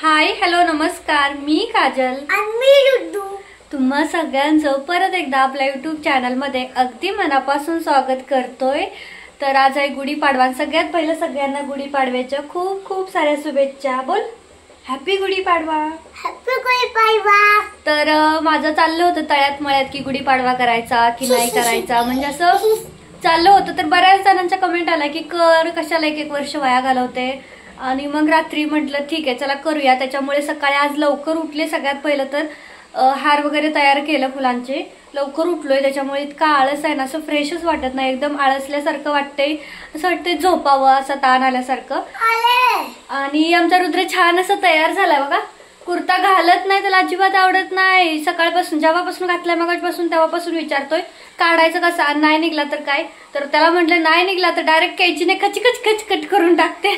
Hi hello नमस्कार, मी काजल आणि मी रुद्दू. तुम्हा सगळ्यांचं परत एकदा आपल्या YouTube चॅनल मध्ये अगदी मनापासून स्वागत करतोय. तर आज आहे गुढीपाडवा. सगळ्यात पहिलं सगळ्यांना गुढीपाडव्याच्या खूप खूप साऱ्या शुभेच्छा. बोल हॅपी गुढीपाडवा. हॅपी गुढीपाडवा. तर माझं चाललं होतं तळ्यात मळ्यात की गुढीपाडवा करायचा की नाही करायचा, म्हणजे असं चाललं होतं. तर बऱ्याच जणांच्या कमेंट आल्या की कर, कशाला एक वर्ष वाया घालवते. आणि मग रात्री म्हटलं ठीक आहे चला करूया. त्याच्यामुळे सकाळी आज लवकर उठले. सगळ्यात पहिलं तर हार वगैरे तयार केलं फुलांचे. लवकर उठलोय, त्याच्यामुळे इतका आळस आहे ना, असं फ्रेशच वाटत नाही, एकदम आळसल्यासारखं वाटतंय. असं वाटतंय झोपावं, असं ताण आल्यासारखं. आणि आमचा रुद्र छान असं तयार झाला बघा. कुर्ता घालत नाही, त्याला अजिबात आवडत नाही. सकाळपासून जेव्हापासून घातलाय मगाचपासून तेव्हापासून विचारतोय काढायचं कसा, नाही निघला तर काय. तर त्याला म्हटलं नाही निघला तर डायरेक्ट कैचीने खचखच खचकट करून टाकते.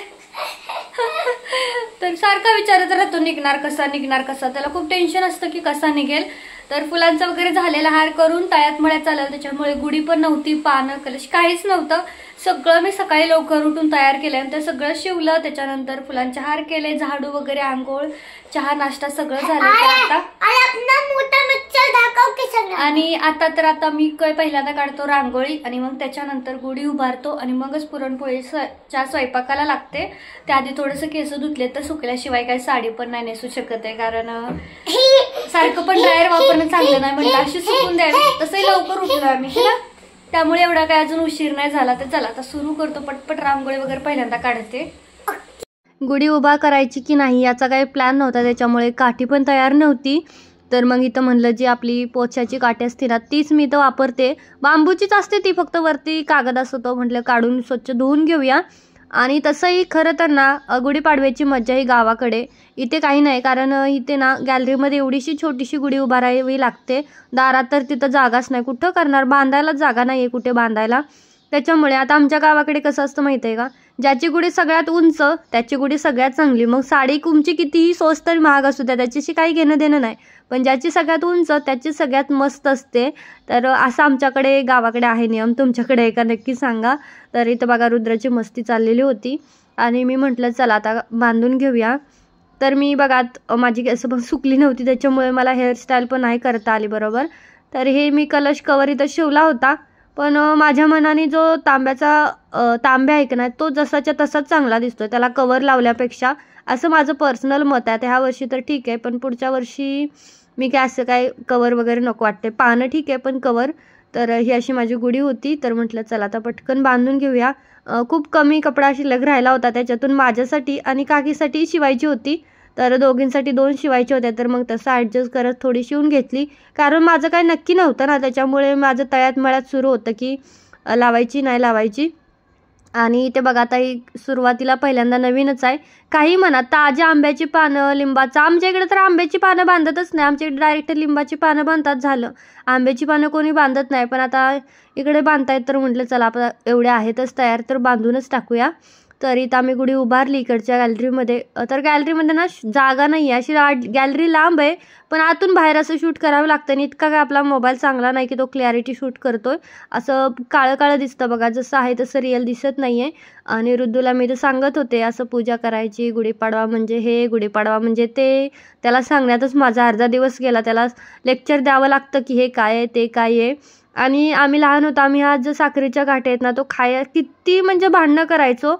तर सारखा विचारत राहतो निघणार कसा. त्याला खूप टेन्शन असतं की कसा निघेल. तर फुलांचा वगैरे झालेला हार करून तळ्यात मळ्यात चाललं. त्याच्यामुळे गुढी पण नव्हती, पानं कलश काहीच नव्हतं. सगळं मी सकाळी लवकर उठून तयार केलं आणि ते सगळं शिवलं. त्याच्यानंतर फुलांचे हार केले, झाडू वगैरे, आंघोळ, चहा, नाश्ता सगळं झालं. आणि आता मी पहिल्यांदा काढतो रांगोळी आणि मग त्याच्यानंतर गुढी उभारतो आणि मगच पुरणपोळीच्या स्वयंपाकाला लागते. त्याआधी थोडंसं केस धुतले तर सुकल्याशिवाय काही साडी पण नाही नेसू शकत आहे, कारण सारखं पण ड्रायर वापरणं चांगलं नाही. म्हटलं अशी सुकून द्यावी. तसंही लवकर उठलो आम्ही ना, त्यामुळे एवढा काय अजून उशीर नाही झाला. तर चला आता सुरू करतो. पटपट रांगोळी वगैरे पहिल्यांदा काढते. गुढी उभा करायची की नाही याचा काही प्लॅन नव्हता, त्याच्यामुळे काठी पण तयार नव्हती. तर मग इथं म्हणलं जी आपली पोछ्याची काठी असते ना तीच मी इथं वापरते. बांबूचीच असते ती, फक्त वरती कागद असतो तो. म्हटलं काढून स्वच्छ धुवून घेऊया. आणि तसंही खरं तर ना गुढीपाडव्याची मज्जा ही गावाकडे. इथे काही नाही, कारण इथे ना गॅलरीमध्ये एवढीशी छोटीशी गुढी उभारावी लागते. दारात तर तिथं जागाच नाही, कुठं करणार, बांधायलाच जागा नाही आहे कुठे बांधायला. त्याच्यामुळे आता आमच्या गावाकडे कसं असतं माहिती आहे का, ज्याची गुढी सगळ्यात उंच त्याची गुढी सगळ्यात चांगली. मग साडी तुमची कितीही स्वस्त तरी महाग असू द्या, त्याच्याशी काही घेणं देणं नाही, पण ज्याची सगळ्यात उंच त्याची सगळ्यात मस्त असते. तर असं आमच्याकडे गावाकडे आहे नियम. तुमच्याकडे आहे का नक्की सांगा. तर इथं बघा रुद्राची मस्ती चाललेली होती आणि मी म्हटलं चला आता बांधून घेऊया. तर मी बघात माझी केस पण सुकली नव्हती, त्याच्यामुळे मला हेअरस्टाईल पण नाही करता आली बरोबर. तर हे मी कलश कवर इथं शिवला होता, पण माझ्या मनाने जो तांब्या आहे की नाही तो जसाच्या तसाच चांगला दिसतोय त्याला कवर लावल्यापेक्षा, असं माझं पर्सनल मत आहे. ह्या वर्षी तर ठीक आहे, पण पुढच्या वर्षी मी काय असं काय कवर वगैरे नको वाटते. पानं ठीक आहे पण कवर. तर ही अशी माझी गुढी होती. तर म्हटलं चला आता पटकन बांधून घेऊया. खूप कमी कपडा शिल्लक राहिला होता, त्याच्यातून माझ्यासाठी आणि काकीसाठी शिवायची होती. तर दोघींसाठी 2 शिवायचे होते. तर मग तसं ॲडजस्ट करत थोडी शिवून घेतली, कारण माझं काही नक्की नव्हतं ना. त्याच्यामुळे माझं तळ्यात मळ्यात सुरू होतं की लावायची नाही लावायची. आणि इथे बघा आता ही सुरुवातीला पहिल्यांदा नवीनच आहे. काही म्हणा, ताज्या आंब्याची पानं, लिंबाचं. आमच्या इकडे तर आंब्याची पानं बांधतच नाही, आमच्या इकडे डायरेक्ट लिंबाची पानं बांधतात झालं. आंब्याची पानं कोणी बांधत नाही, पण आता इकडे बांधतायत तर म्हटलं चला आपण एवढे आहेतच तयार तर बांधूनच टाकूया. तर इथं आम्ही गुढी उभारली इकडच्या गॅलरीमध्ये. तर गॅलरीमध्ये ना जागा नाही आहे, अशी गॅलरी लांब आहे, पण आतून बाहेर असं शूट करावं लागतं. आणि इतका काय आपला मोबाईल चांगला नाही की तो क्लॅरिटी शूट करतोय. असं काळं काळं दिसतं बघा, जसं आहे तसं रिअल दिसत नाही आहे. आणि रुद्दूला मी तर सांगत होते असं पूजा करायची, गुढीपाडवा म्हणजे हे, गुढीपाडवा म्हणजे ते. त्याला सांगण्यातच माझा अर्धा दिवस गेला. त्याला लेक्चर द्यावं लागतं की हे काय आहे ते काय आहे. आणि आम्ही लहान होतो, आम्ही हा जो साखरेच्या गाठी आहेत ना तो किती म्हणजे भांडणं करायचो.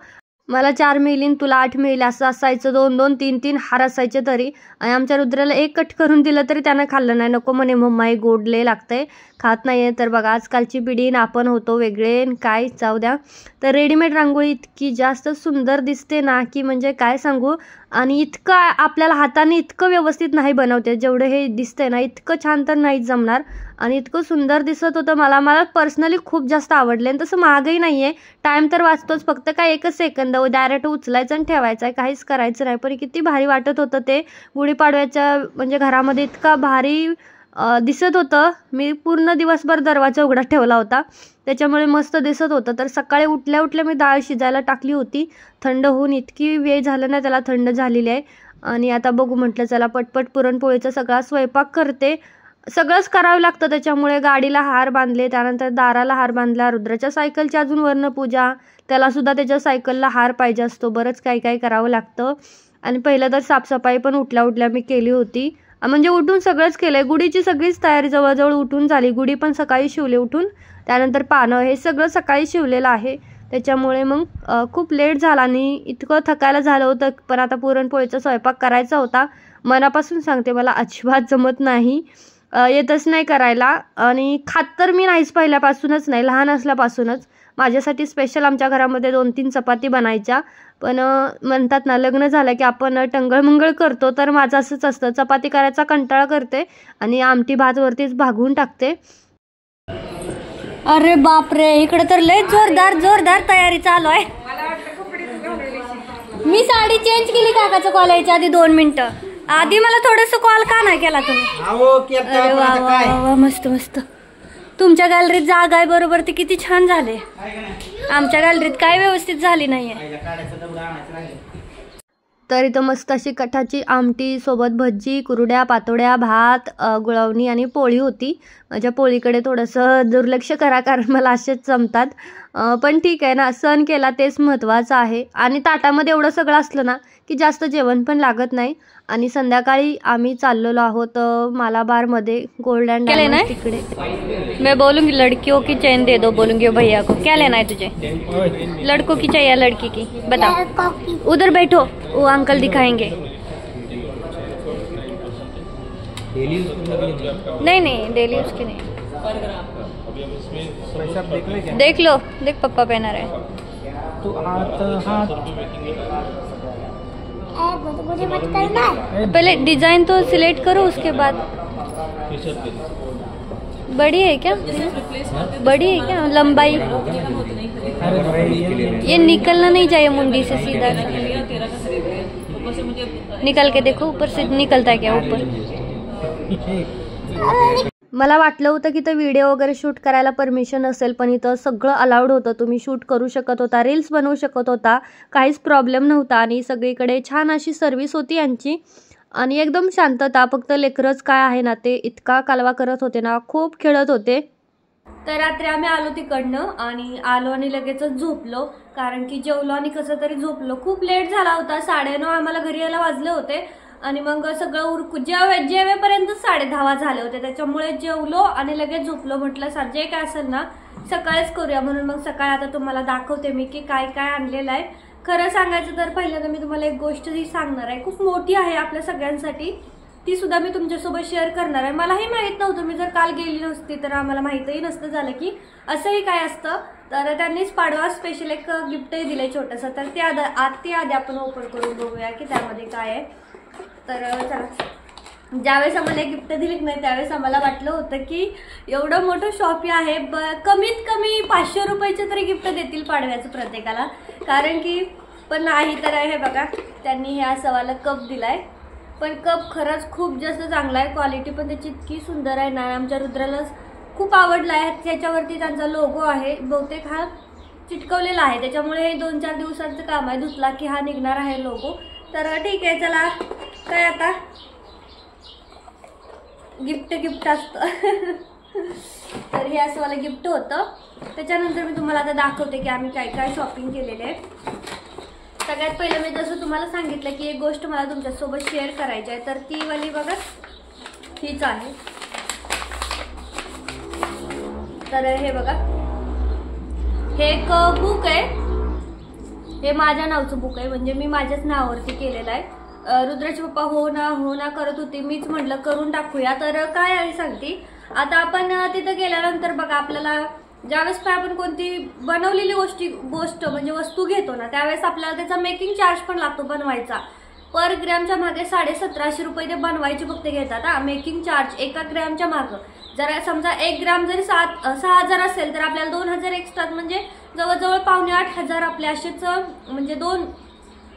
मला 4 मिळीन तुला 8 मिळेल असं असायचं. 2-2, 3-3 हार असायचे तरी. आणि आमच्या रुद्राला एक कट करून दिलं तरी त्यानं खाल्लं नाही. नको म्हणे मम्मा हे गोडले लागतंय, खात नाही आहे. तर बघा आजकालची पिढी आपण होतो वेगळे, काय जाऊ द्या. तर रेडीमेड रांगोळी इतकी जास्त सुंदर दिसते ना की म्हणजे काय सांगू. आणि इतकं आपल्याला हाताने इतकं व्यवस्थित नाही बनवते, जेवढं हे दिसतंय ना इतकं छान तर नाहीच जमणार. आणि इतकं सुंदर दिसत होतं. मला पर्सनली खूप जास्त आवडले. आणि तसं महागही नाही आहे, टाईम तर वाचतोच. फक्त काय 1 सेकंद डायरेक्ट उचलायचं आणि ठेवायचं आहे, काहीच करायचं नाही. पण किती भारी वाटत होतं ते गुढीपाडव्याच्या म्हणजे घरामध्ये, इतका भारी दिसत होतं. मी पूर्ण दिवसभर दरवाजा उघडा ठेवला होता, त्याच्यामुळे मस्त दिसत होतं. तर सकाळी उठल्या उठल्या मी डाळ शिजायला टाकली होती. थंड होऊन इतकी वेळ झालं ना त्याला, थंड झालेली आहे. आणि आता बघू म्हटलं चला पटपट पुरणपोळीचा सगळा स्वयंपाक करते. सगळंच करावं लागतं, त्याच्यामुळे गाडीला हार बांधले, त्यानंतर दाराला हार बांधला, रुद्राच्या सायकलची अजून वर्ण पूजा, त्याला सुद्धा त्याच्या सायकलला हार पाहिजे असतो. बरंच काही काही करावं लागतं. आणि पहिलं तर साफसफाई पण उठल्या मी केली होती, म्हणजे उठून सगळंच केलं आहे. गुढीची सगळीच तयारी जवळजवळ उठून झाली. गुढी पण सकाळी शिवले उठून, त्यानंतर पानं हे सगळं सकाळी शिवलेलं आहे. त्याच्यामुळे मग खूप लेट झाला आणि इतकं थकायला झालं होतं. पण आता पुरणपोळीचा स्वयंपाक करायचा होता. मनापासून सांगते मला अजिबात जमत नाही, येतच नाही करायला. आणि खात तर मी नाहीच पहिल्यापासूनच नाही, लहान असल्यापासूनच. माझ्यासाठी स्पेशल आमच्या घरामध्ये 2-3 चपाती बनायच्या. पण म्हणतात ना, लग्न झालं की आपण टंगळमंगळ करतो, तर माझं असंच असतं. चपाती करायचा कंटाळा करते आणि आमटी भातवरतीच भागवून टाकते. अरे बापरे, इकडे तर लय जोरदार तयारी चालू आहे. मी साडी चेंज केली काकाचं कॉल यायच्या आधी 2 मिनिटं आधी. मला थोडस कॉल का नाही केला तुम्ही? अरे वा वा वा, मस्त. तुमच्या गॅलरीत जागा आहे बरोबर, ती किती छान झाले. आमच्या गॅलरीत काय व्यवस्थित झाली नाहीये. तर इथं मस्त अशी कठाची आमटी सोबत भजी, कुरड्या, पातोड्या, भात, गुळवणी आणि पोळी होती. माझ्या पोळीकडे थोडंसं दुर्लक्ष करा, कारण मला असेच जमतात. पण ठीक आहे ना, सण केला तेच महत्त्वाचं आहे. आणि ताटामध्ये एवढं सगळं असलं ना की जास्त जेवण पण लागत नाही. आणि संध्याकाळी आम्ही चाललेलो आहोत मालाबारमध्ये, गोल्डन डायमंड तिकडे. मैं बोलूंगी लड़कियों की चेन दे दो, बोलूंगी भैया को. क्या लेना है तुझे? लड़कों की चाहिए लड़की की? बताओ. उधर बैठो, वो अंकल दिखाएंगे. नहीं डेली यूज की नहीं. देख लो, देख पप्पा पहना रहे. मुझे मत करना. पहले डिजाइन तो सिलेक्ट करो, उसके बाद. बड़ी है क्या? बड़ी है क्या लंबाई? ये निकलना नहीं चाहिए मुंडी से, सीधा निकल के देखो, ऊपर से निकलता है क्या ऊपर? मला वाटलं होतं की तर व्हिडिओ वगैरे शूट करायला परमिशन असेल, पण इथं सगळं अलाउड होतं. तुम्ही शूट करू शकत होता, रील्स बनवू शकत होता, काहीच प्रॉब्लेम नव्हता. आणि सगळीकडे छान अशी सर्व्हिस होती यांची आणि एकदम शांतता. फक्त लेकरच काय आहे ना, ते इतका कालवा करत होते ना, खूप खेळत होते. तर रात्री आम्ही आलो तिकडनं आणि लगेचच झोपलो, कारण की जेवलो आणि कसं तरी झोपलो. खूप लेट झाला होता, 9:30 आम्हाला घरी यायला वाजले होते. आणि मग सगळं उरकू जेवेपर्यंत 10:30 झाले होते. त्याच्यामुळे जेवलो आणि लगेच झोपलो. म्हटलं जे काय असेल ना सकाळीच करूया, म्हणून मग सकाळी आता तुम्हाला दाखवते मी की काय काय आणलेलं आहे. खरं सांगायचं तर पहिल्यांदा मी तुम्हाला एक गोष्ट जी सांगणार आहे, खूप मोठी आहे आपल्या सगळ्यांसाठी, ती सुद्धा मी तुमच्यासोबत शेअर करणार आहे. मलाही माहीत नव्हतं, मी जर काल गेली नसती तर आम्हाला माहीतही नसतं झालं की असंही काय असतं. तर त्यांनीच पाडवा स्पेशल एक गिफ्टही दिलंय छोटंसं. तर ते आधी आपण ओपन करून बघूया की त्यामध्ये काय आहे. तर चला, ज्यावेळेस आम्हाला गिफ्ट दिली नाही त्यावेळेस आम्हाला वाटलं होतं की एवढं मोठं शॉप आहे, कमीत कमी 500 रुपयाचे तरी गिफ्ट देतील पाडव्याचं प्रत्येकाला, कारण की पण नाही. तर हे बघा, त्यांनी हे असं वाला कप दिलाय. पण कप खरंच खूप जास्त चांगला आहे, क्वालिटी पण त्याची इतकी सुंदर आहे ना. आमच्या रुद्राला खूप आवडला आहे. त्याच्यावरती त्यांचा लोगो आहे, बहुतेक हा चिटकवलेला आहे, त्याच्यामुळे हे 2-4 दिवसांचं काम आहे. धुतला की हा निघणार आहे लोगो. तर ठीक आहे, चला काय आता गिफ्ट असतं. तर हे असं मला गिफ्ट होतं. त्याच्यानंतर मी तुम्हाला आता दाखवते की आम्ही काय काय शॉपिंग केलेले आहे. सगळ्यात पहिलं मी जसं तुम्हाला सांगितलं की एक गोष्ट मला तुमच्यासोबत शेअर करायची आहे, तर ती वाली बघा हीच आहे. तर हे बघा, हे एक बुक आहे, हे माझ्या नावचं बुक आहे, म्हणजे मी माझ्याच नावावरती केलेलं आहे. रुद्राचे पप्पा हो ना करत होते, मीच म्हटलं करून टाकूया. तर काय आहे सांगते, आता आपण तिथं गेल्यानंतर बघा आपल्याला ज्यावेळेस काय आपण कोणती बनवलेली गोष्ट म्हणजे वस्तू घेतो ना, त्यावेळेस आपल्याला त्याचा मेकिंग चार्ज पण लागतो बनवायचा. पर ग्रॅमच्या मागे 1750 रुपये ते बनवायचे फक्त घेतात हा, मेकिंग चार्ज 1 ग्रॅमच्या मागं. जर समजा 1 ग्रॅम जरी 6,000 असेल तर आपल्याला 2,000 एक्स्ट्रा, म्हणजे जवळजवळ 7,500 आपले असेच, म्हणजे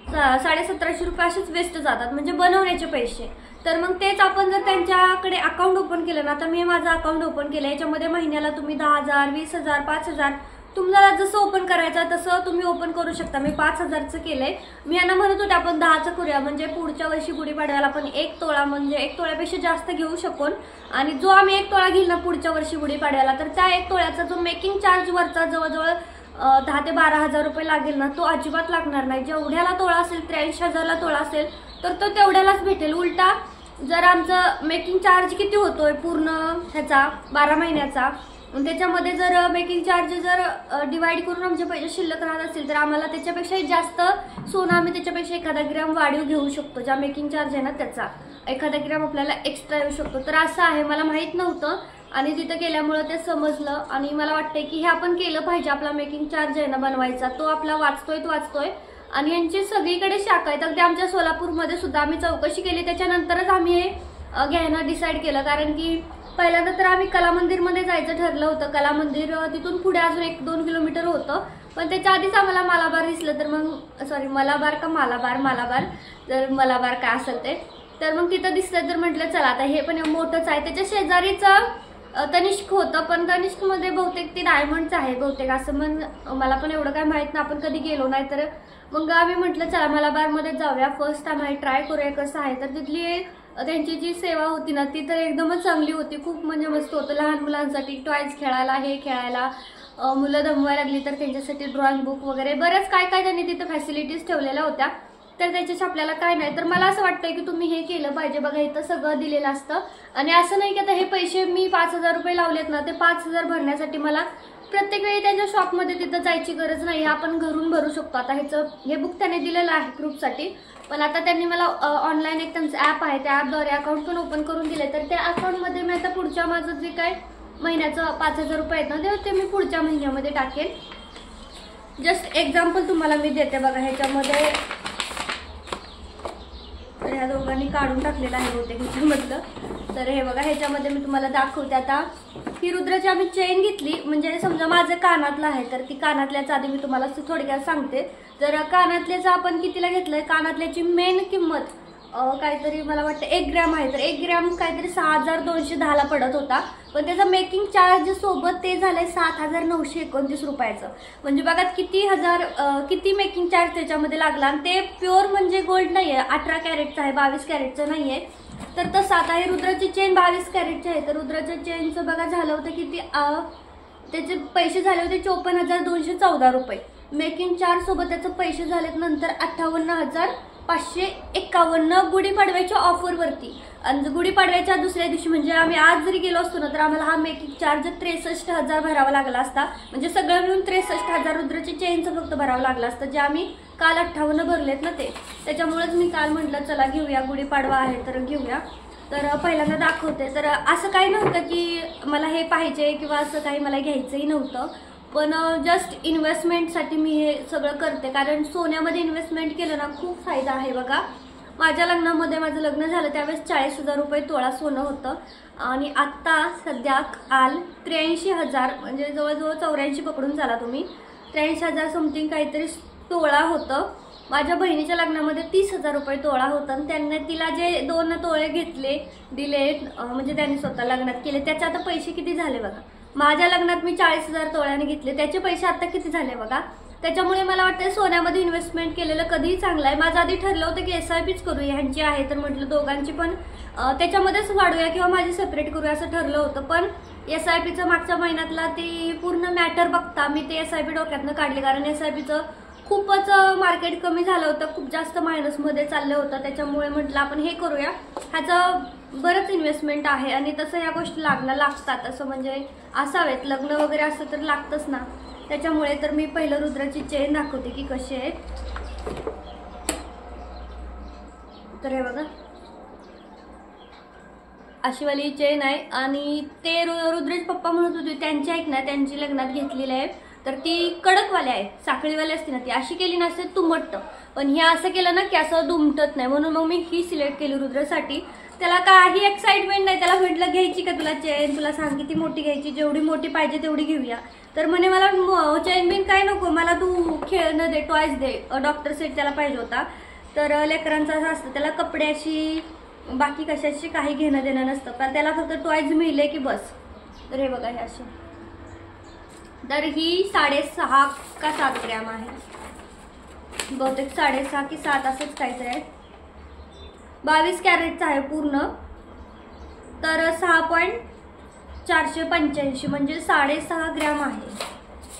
1750 रुपये असेच वेस्ट जातात, म्हणजे बनवण्याचे पैसे. तर मग तेच आपण जर त्यांच्याकडे अकाउंट ओपन केलं ना, तर मी माझं अकाउंट ओपन केलं, याच्यामध्ये महिन्याला तुम्ही 10,000, 20,000, 5,000 तुम्हाला जसं ओपन करायचं तसं तुम्ही ओपन करू शकता. मी 5,000चं केलंय. मी यांना म्हणत होते आपण 10चं करूया, म्हणजे पुढच्या वर्षी गुढीपाडव्याला आपण 1 तोळा, म्हणजे 1 तोळ्यापेक्षा जास्त घेऊ शकून. आणि जो आम्ही 1 तोळा घेईल ना पुढच्या वर्षी गुढीपाडव्याला, तर त्या 1 तोळ्याचा जो मेकिंग चार्ज वरचा जवळजवळ 10 ते 12,000 रुपये लागेल ना, तो अजिबात लागणार नाही. जेवढ्याला तोळा असेल 83,000ला तोळा असेल तर तो तेवढ्यालाच भेटेल. उलटा जर आमचं मेकिंग चार्ज किती होतोय पूर्ण ह्याचा 12 महिन्याचा, त्याच्यामध्ये जर मेकिंग चार्ज जर डिवाइड करून आमचे पैसे शिल्लक राहत असतील तर आम्हाला त्याच्यापेक्षाही जास्त सोनं आम्ही त्याच्यापेक्षा 1 ग्रॅम वाढीव घेऊ शकतो. ज्या मेकिंग चार्ज आहे ना त्याचा 1 ग्रॅम आपल्याला एक्स्ट्रा येऊ शकतो. तर असं आहे, मला माहीत नव्हतं आणि तिथं गेल्यामुळं ते समजलं आणि मला वाटतंय की हे आपण केलं पाहिजे. आपला मेकिंग चार्ज आहे ना बनवायचा तो आपला वाचतोय आणि यांची सगळीकडे शाखा आहेत. अगदी आमच्या सोलापूरमध्ये सुद्धा आम्ही चौकशी केली, त्याच्यानंतरच आम्ही हे घ्यायला डिसाईड केलं. कारण की पहिल्यांदा तर आम्ही कला मंदिरमध्ये जायचं ठरलं होतं. कला मंदिर तिथून पुढे अजून 1-2 किलोमीटर होतं, पण त्याच्या आधीच आम्हाला मालाबार दिसलं. तर मग सॉरी मालाबार तर मालाबार काय असेल ते, तर मग तिथं दिसलं तर म्हटलं चला आता हे पण मोठंच आहे. त्याच्या शेजारीचं तनिष्क होतं, पण तनिष्कमध्ये बहुतेक ते डायमंडचं आहे बहुतेक असं. मग मला पण एवढं काय माहीत नाही, आपण कधी गेलो नाही. तर मग आम्ही म्हटलं चला मालाबारमध्ये जाऊया, फर्स्ट टाइम आहे, ट्राय करूया कसं आहे. तर तिथली त्यांची जी सेवा होती ना ती तर एकदमच चांगली होती. खूप म्हणजे मस्त होतं. लहान मुलांसाठी टॉयज खेळायला, हे खेळायला, मुलं दमवायला लागली तर त्यांच्यासाठी ड्रॉइंग बुक वगैरे बरंच काय काय त्यांनी तिथं फॅसिलिटीज ठेवलेल्या होत्या. तर त्याच्याशी आपल्याला काय नाही. तर मला असं वाटतंय की तुम्ही हे केलं पाहिजे. बघा इथं सगळं दिलेलं असतं आणि असं नाही की आता हे पैसे मी 5,000 रुपये लावलेत ना, ते 5,000 भरण्यासाठी मला प्रत्येक वेळी त्यांच्या शॉपमध्ये तिथं जायची गरज नाही. आपण घरून भरू शकतो. आता हे बुक त्याने दिलेलं आहे ग्रुपसाठी, पण आता त्यांनी मला ऑनलाईन एक त्यांचं ॲप आहे, त्या ॲपद्वारे अकाउंट पण ओपन करून दिले. तर त्या अकाउंटमध्ये मी आता पुढच्या माझं जे काय महिन्याचं 5,000 रुपये आहेत ना ते मी पुढच्या महिन्यामध्ये टाकेल. जस्ट एक्झाम्पल तुम्हाला मी देते. बघा ह्याच्यामध्ये तर ह्या दोघांनी काढून टाकलेलं आहे होते ह्याच्यामधलं. तर हे बघा ह्याच्यामध्ये मी तुम्हाला दाखवते. आता ही रुद्राची आम्ही चेन घेतली, म्हणजे समजा माझं कानातलं आहे तर ती कानातल्याचा आधी मी तुम्हाला थोडक्यात सांगते. तर कानातल्याचं आपण कितीला घेतलंय, कानातल्याची मेन किंमत काहीतरी मला वाटतं 1 ग्रॅम आहे. तर 1 ग्रॅम काहीतरी 6,210ला पडत होता, पण त्याचा मेकिंग चार्ज सोबत ते झालंय 7,929 रुपयाचं. म्हणजे बघा किती मेकिंग चार्ज त्याच्यामध्ये लागला. आणि ते प्युअर म्हणजे गोल्ड नाहीये, 18 कॅरेटचं आहे, 22 कॅरेटचं नाहीये. तर तसं आता हे रुद्राची चेन 22 कॅरेटची आहे. तर रुद्राच्या चेनचं बघा झालं होतं किती, त्याचे पैसे झाले होते 54,214 रुपये. मेकिंग चार्ज सोबत त्याचे पैसे झालेत नंतर 58,551 गुढीपाडव्याच्या ऑफरवरती. आणि गुढीपाडव्याच्या दुसऱ्या दिवशी म्हणजे आम्ही आज जरी गेलो असतो ना तर आम्हाला हा मेकिंग चार्ज 63,000 भरावा लागला असता. म्हणजे सगळं मिळून 63,000 रुद्राची चेनचं फक्त भरावं लागलं असतं, जे आम्ही काल 58 भरलेत ना ते. त्याच्यामुळेच मी काल म्हटलं चला घेऊया, गुढीपाडवा आहे तर घेऊया. तर पहिल्यांदा दाखवते. तर असं काही नव्हतं की मला हे पाहिजे किंवा असं काही मला घ्यायचंही नव्हतं, पण जस्ट इन्व्हेस्टमेंटसाठी मी हे सगळं करते. कारण सोन्यामध्ये इन्व्हेस्टमेंट केलं ना खूप फायदा आहे. बघा माझ्या लग्नामध्ये, माझं लग्न झालं त्यावेळेस 40,000 रुपये तोळा सोनं होतं आणि आत्ता सध्या काल 83,000 म्हणजे जवळजवळ 84 पकडून चाला तुम्ही, 83,000 समथिंग काहीतरी तोळा होतं. माझ्या बहिणीच्या लग्नामध्ये 30,000 रुपये तोळा होता आणि त्यांनी तिला जे 2 तोळे दिले म्हणजे त्यांनी स्वतः लग्नात केले, त्याचे आता पैसे किती झाले बघा. माझ्या लग्नात मी 40,000 तोळ्याने घेतले, त्याचे पैसे आता किती झाले बघा. त्याच्यामुळे मला वाटतं सोन्यामध्ये इन्व्हेस्टमेंट केलेलं कधीही चांगलं आहे. माझं आधी ठरलं होतं की SIPच करूया, ह्यांची आहे तर म्हटलं दोघांची पण त्याच्यामध्येच वाढूया किंवा माझी सेपरेट करूया असं ठरलं होतं. पण SIPचं मागच्या महिन्यातला ती पूर्ण मॅटर बघता मी ते SIP डोक्यातनं काढले. कारण SIPचं खूपच मार्केट कमी झालं होतं, खूप जास्त मायनसमध्ये चाललं होतं. त्याच्यामुळे म्हटलं आपण हे करूया, ह्याचं बरंच इन्व्हेस्टमेंट आहे आणि तसं ह्या गोष्टी लागतात. असं म्हणजे असावेत, लग्न वगैरे असं तर लागतंच ना. त्याच्यामुळे तर मी पहिलं रुद्राची चेन दाखवते की कशी आहे. तर हे बघा अशीवाली चेन आहे आणि ते रुद्राचे पप्पा म्हणत होते त्यांची ऐक ना, त्यांची लग्नात घेतलेली आहे तर ती कडकवाली आहे, साखळीवाली असते ना ती. अशी केली नसते तुमटतं, पण हे असं केलं ना की असं दुमटत नाही. म्हणून मग मी ही सिलेक्ट केली रुद्रासाठी. त्याला काही एक्साइटमेंट नाही, त्याला म्हटलं घ्यायची का तुला चेन, तुला सांग किती मोठी घ्यायची, जेवढी मोठी पाहिजे तेवढी घेऊया. तर म्हणे मला चेन बिन काय नको, मला तू खेळणं दे, टॉयज दे. डॉक्टर सेट त्याला पाहिजे होता. तर लेकरांचं असं असतं, त्याला कपड्याशी बाकी कशाशी काही घेणं देणं नसतं, पण त्याला फक्त टॉयज मिळले की बस. तर हे बघा हे असे. तर ही 6.5 का 7 ग्रॅम आहे, बहुतेक 6.5 की 7 असंच काहीतरी आहे. 22 कॅरेटचं आहे पूर्ण. तर 6.485 म्हणजे 6.5 ग्रॅम आहे.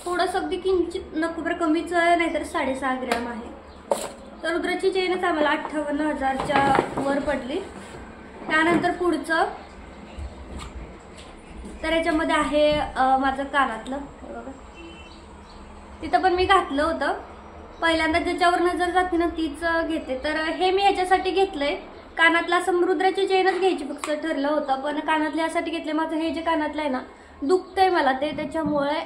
थोडंसं अगदी किंचित नकोबर कमीच आहे, नाहीतर 6.5 ग्रॅम आहे. तर रुद्राची चेनच आम्हाला 58,000च्या वर पडली. त्यानंतर पुढचं तर याच्यामध्ये आहे माझं कानातलं. बघा तिथं पण मी घातलं होतं. पहिल्यांदा ज्याच्यावर नजर जाते ना तीच घेते. तर हे मी ह्याच्यासाठी घेतलंय, कानातला असं रुद्राची चेनच घ्यायची फक्त ठरलं होतं, पण कानातले यासाठी घेतले. माझं हे जे कानातलं आहे ना दुखतंय मला ते, त्याच्यामुळे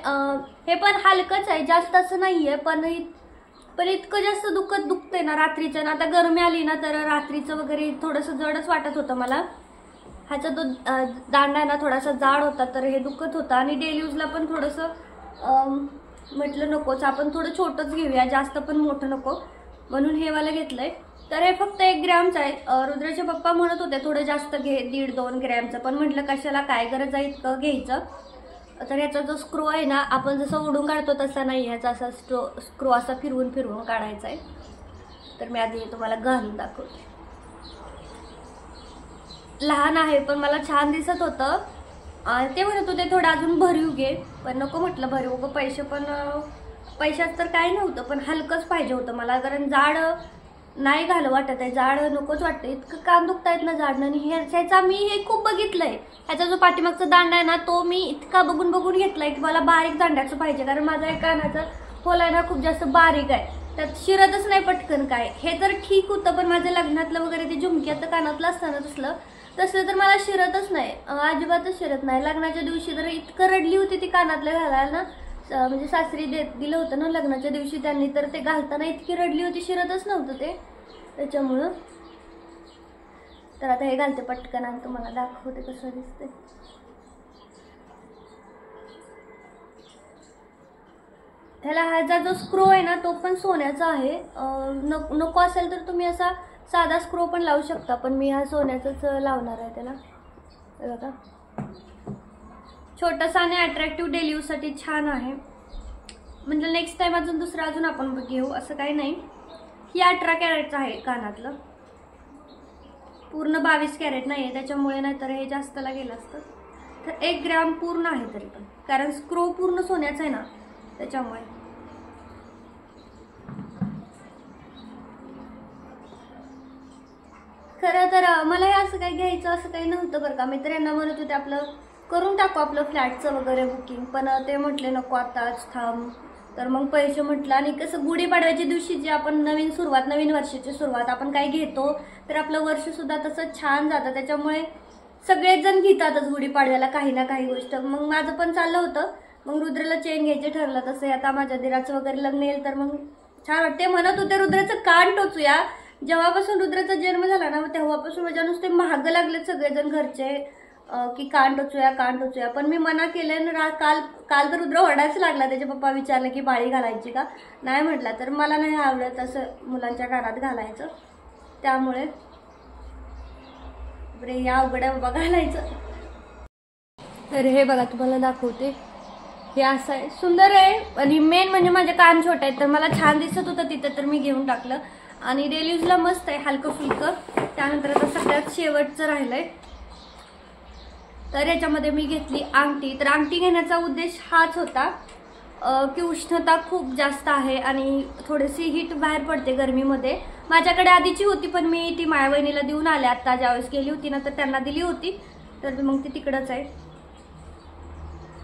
हे पण हलकंच आहे, जास्त असं नाहीये, पण इतकं जास्त दुखतंय ना रात्रीचं ना. आता गरमी आली ना तर रात्रीचं वगैरे थोडंसं जडच वाटत होतं मला. ह्याचा तो दांडा ना थोडासा जाड होता, तर हे दुखत होता. आणि डेली यूजला पण थोडंसं म्हटलं नकोच, आपण थोडं छोटंच घेऊया, जास्त पण मोठं नको, म्हणून हे वाला घेतलंय. तर हे फक्त 1 ग्रॅमचं आहे. रुद्राचे पप्पा म्हणत होते थोडं जास्त घे, 1.5-2 ग्रॅमचं, पण म्हटलं कशाला, काय गरज आहे इतकं घ्यायचं. तर ह्याचा जो स्क्रू आहे ना, आपण जसं ओढून काढतो तसा नाही, ह्याचा असा स्क्रू असा फिरवून फिरवून काढायचा आहे. तर मी आधी तुम्हाला घालून दाखवते. लहान आहे पण मला छान दिसत होतं. ते म्हणत होते थोडं अजून भरीव घे, पण नको म्हटलं भरीव गं, पैशात तर काय नव्हतं, पण हलकंच पाहिजे होतं मला, कारण जाड नाही घालं वाटत आहे, जाड नकोच वाटतं. इतकं कान दुखतायत ना जाडनं. आणि ह्याचा मी हे खूप बघितलंय, ह्याचा जो पाठीमागचा दांडा आहे ना तो मी इतका बघून बघून घेतलाय की मला बारीक दांड्याचं पाहिजे, कारण माझा एक कानाचा खोल आहे ना खूप जास्त बारीक आहे, त्यात शिरतच नाही पटकन काय. हे तर ठीक होतं, पण माझ्या लग्नातलं वगैरे ते झुमक्याचं कानातलं असताना तसलं तर मला शिरतच नाही, अजिबातच शिरत नाही. लग्नाच्या दिवशी तर इतकं रडली होती ती कानातलं घालायला ना, म्हणजे सासरी दिलं होतं ना लग्नाच्या दिवशी त्यांनी, तर ते घालताना इतकी रडली होती, शिरतच नव्हतं ते, त्याच्यामुळं. तर आता हे घालते पटकन आणि तुम्हाला दाखवते कसं दिसते. त्याला ह्याचा जो स्क्रू आहे ना तो पण सोन्याचा आहे. नको असेल तर तुम्ही असा साधा स्क्रू पण लावू शकता, पण मी हा सोन्याचाच लावणार आहे त्याला. बघा छोटासा आणि अट्रॅक्टिव्ह डेली यूजसाठी छान आहे. म्हणजे नेक्स्ट टाइम अजून आपण घेऊ असं काही नाही. ही 18 कॅरेटचं आहे कानातलं, पूर्ण 22 कॅरेट नाही आहे, त्याच्यामुळे नाहीतर हे जास्तला गेलं असतं. तर 1 ग्रॅम पूर्ण आहे तरी पण, कारण स्क्रू पूर्ण सोन्याचा आहे ना त्याच्यामुळे. खरं तर मला हे असं काही घ्यायचं असं काही नव्हतं बरं का. मित्रांना म्हणत होते आपलं करून टाकू आपलं फ्लॅटचं वगैरे बुकिंग, पण ते म्हटले नको आताच थांब. तर मग पैसे म्हटलं, आणि कसं गुढीपाडव्याच्या दिवशी जे आपण नवीन वर्षाची सुरुवात आपण काय घेतो तर आपलं वर्षसुद्धा तसं छान जातं, त्याच्यामुळे सगळेच जण घेतातच गुढीपाडव्याला काही ना काही गोष्ट. मग माझं पण चाललं होतं, मग रुद्राला चेन घ्यायचे ठरलं. तसं आता माझ्या दिराचं वगैरे लग्न येईल तर मग छान वाटते. म्हणत होते रुद्राचं कान टोचूया. जेव्हापासून रुद्राचा जन्म झाला ना तेव्हापासून माझ्या नुसते महाग लागले सगळेजण घरचे की कान टोचूया, पण मी मना केलं. काल तर रुद्र ओरडायच लागला. त्याचे पप्पा विचारले की बाळी घालायची का, नाही म्हटला. तर मला नाही आवडत असं मुलांच्या कानात घालायचं, त्यामुळे या अवघड्या बाबा घालायचं. तर हे बघा तुम्हाला दाखवते, हे असं आहे, सुंदर आहे. आणि मेन म्हणजे माझे कान छोटे आहेत तर मला छान दिसत होतं तिथं, तर मी घेऊन टाकलं. आणि डेली यूजला मस्त आहे, हलकं फुलकं. त्यानंतर आता सगळ्यात शेवटचं राहिलंय, तर याच्यामध्ये मी घेतली अंगठी. तर अंगठी घेण्याचा उद्देश हाच होता की उष्णता खूप जास्त आहे आणि थोडीशी हीट बाहेर पडते गरमीमध्ये. माझ्याकडे आधीची होती, पण मी ती माया वहिनीला देऊन आले. आता ज्यावेळेस गेली होती ना तर त्यांना दिली होती, तर मग ती तिकडंच आहे.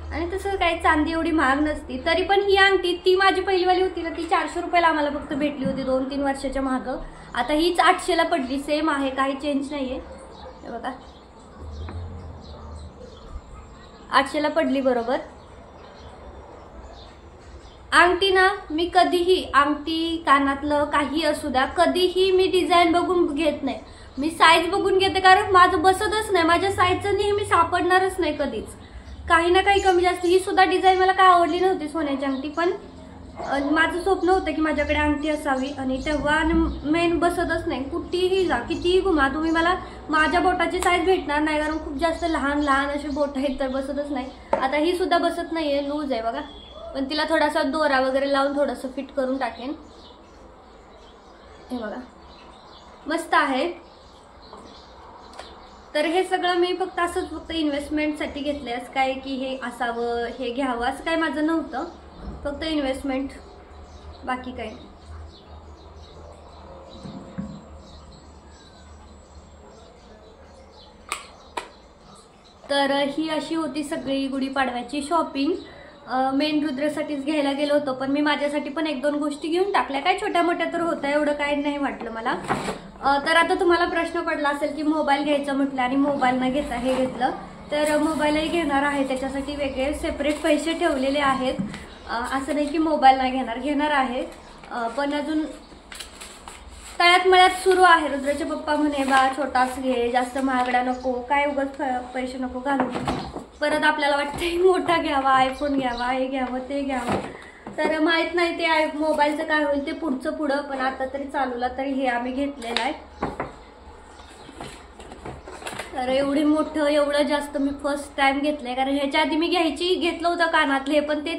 आणि तसं काही चांदी एवढी महाग नसती, तरी पण ही अंगठी ती माझी पहिलीवाली होती ना ती 400 रुपयाला आम्हाला फक्त भेटली होती 2-3 वर्षाच्या मागं. आता हीच 800ला पडली, सेम आहे, काही चेंज नाहीये. हे बघा 800ला पडली बरोबर. अंगठी ना मी कधीही, अंगठी कानातलं काही असू द्या, कधीही मी डिझाईन बघून घेत नाही, मी साईज बघून घेते. कारण माझं बसतच नाही, माझ्या साईजचं नेहमी सापडणारच नाही कधीच, काही ना काही कमी जास्त. ही सुद्धा डिझाईन मला काय आवडली नव्हती सोन्याची अंगठी, पण माझं स्वप्न होतं की माझ्याकडे अंगठी असावी. आणि तेव्हा मेन बसतच नाही, कुठेही जा कितीही घुमा तुम्ही, मला माझ्या बोटाची साईज भेटणार नाही, कारण खूप जास्त लहान लहान असे बोट आहेत तर बसतच नाही. आता ही सुद्धा बसत नाहीये, लूज आहे बघा, पण तिला थोडासा दोरा वगैरे लावून थोडंसं फिट करून टाकेन. हे बघा मस्त आहे. तर हे सगळं मी फक्त इन्व्हेस्टमेंटसाठी घेतलंय, असं काय की हे असावं हे घ्यावं असं काय माझं नव्हतं. फक्त इन्व्हेस्टमेंट, बाकी काही नाही. तर ही अशी होती सगळी गुढीपाडव्याची शॉपिंग. मेन रुद्रसाठीच घ्यायला गेलो होतो, पण मी माझ्यासाठी पण 1-2 गोष्टी घेऊन टाकल्या. काय छोट्या मोठ्या तर होत्या, एवढं काय नाही वाटलं मला. तर आता तुम्हाला प्रश्न पडला असेल की मोबाईल घ्यायचं म्हटलं आणि मोबाईल न घेता हे घेतलं. तर मोबाईलही घेणार आहे, त्याच्यासाठी वेगळे सेपरेट पैसे ठेवलेले आहेत. असं नाही की मोबाईल नाही घेणार आहे, पण अजून तळ्यात मळ्यात सुरू आहे. रुद्राचे पप्पा म्हणे बा छोटाच घे, जास्त महागडा नको, काय उगाच पैसे नको घालू. परत आपल्याला वाटतंय मोठा घ्यावा, आयफोन घ्यावा, हे घ्यावं ते घ्यावं. तर माहीत नाही ते मोबाईलचं काय होईल ते पुढं, पण आता तरी चालूला तरी हे आम्ही घेतलेलं आहे. तर एवढं जास्त मी फर्स्ट टाइम घेतलंय, कारण ह्याच्या आधी मी घेतलं होतं कानातले, पण ते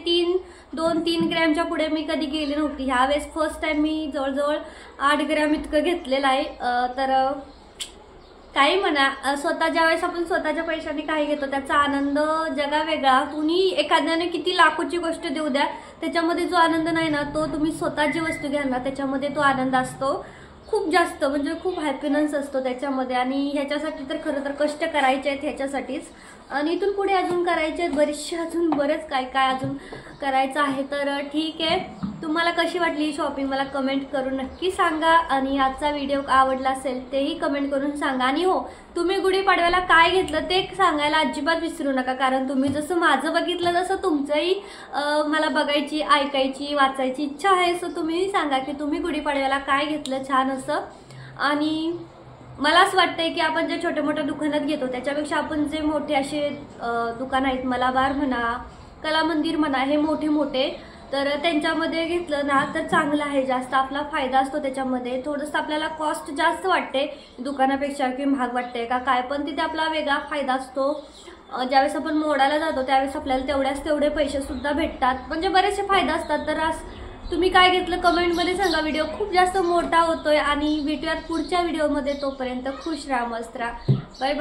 2-3 ग्रॅमच्या पुढे मी कधी गेले नव्हती. ह्यावेळेस फर्स्ट टाइम मी जवळजवळ 8 ग्रॅम इतकं घेतलेलं आहे. तर काही म्हणा, ज्या वेळेस आपण स्वतःच्या पैशाने काही घेतो त्याचा आनंद जगा वेगळा. तुम्ही एखाद्याने किती लाखोची गोष्ट देऊ द्या, त्याच्यामध्ये जो आनंद नाही ना, तो तुम्ही स्वतः जी वस्तू घ्याल ना त्याच्यामध्ये तो आनंद असतो खूप जास्त, म्हणजे खूप हॅपीनेस असतो त्याच्यामध्ये. आणि ह्याच्यासाठी तर खरं तर कष्ट करायचे आहेत ह्याच्यासाठीच, आणि इथून पुढे अजून करायचे आहेत बरेचसे, अजून बरेच काय अजून करायचं आहे. तर ठीक आहे, तुम्हाला कशी वाटली ही शॉपिंग मला कमेंट करून नक्की सांगा. आणि आजचा व्हिडिओ आवडला असेल तेही कमेंट करून सांगा. आणि हो, तुम्ही गुढीपाडव्याला काय घेतलं ते सांगायला अजिबात विसरू नका, कारण तुम्ही जसं माझं बघितलं तसं तुमचंही मला बघायची, ऐकायची, वाचायची इच्छा आहे. सो तुम्हीही सांगा की तुम्ही गुढीपाडव्याला काय घेतलं छान असं. आणि मला असं वाटतंय की आपण जे छोट्या मोठ्या दुकानात घेतो त्याच्यापेक्षा आपण जे मोठे असे दुकान आहेत, मलाबार म्हणा, कला मंदिर म्हणा, हे मोठे तर त्यांच्यामध्ये घेतलं ना तर चांगलं आहे. जास्त आपला फायदा असतो त्याच्यामध्ये. थोडंसं आपल्याला कॉस्ट जास्त वाटते दुकानापेक्षा, की महाग वाटते का काय, पण तिथे आपला वेगळा फायदा असतो. ज्यावेळेस आपण मोडायला जातो त्यावेळेस आपल्याला तेवढे पैसे सुद्धा भेटतात, म्हणजे बरेचसे फायदा असतात. तर तुम्ही काय घेतलं कमेंटमध्ये सांगा. व्हिडिओ खूप जास्त मोठा होतोय आणि भेटूयात पुढच्या व्हिडिओमध्ये. तोपर्यंत खुश राहा, मस्त राहा, बाय बाय.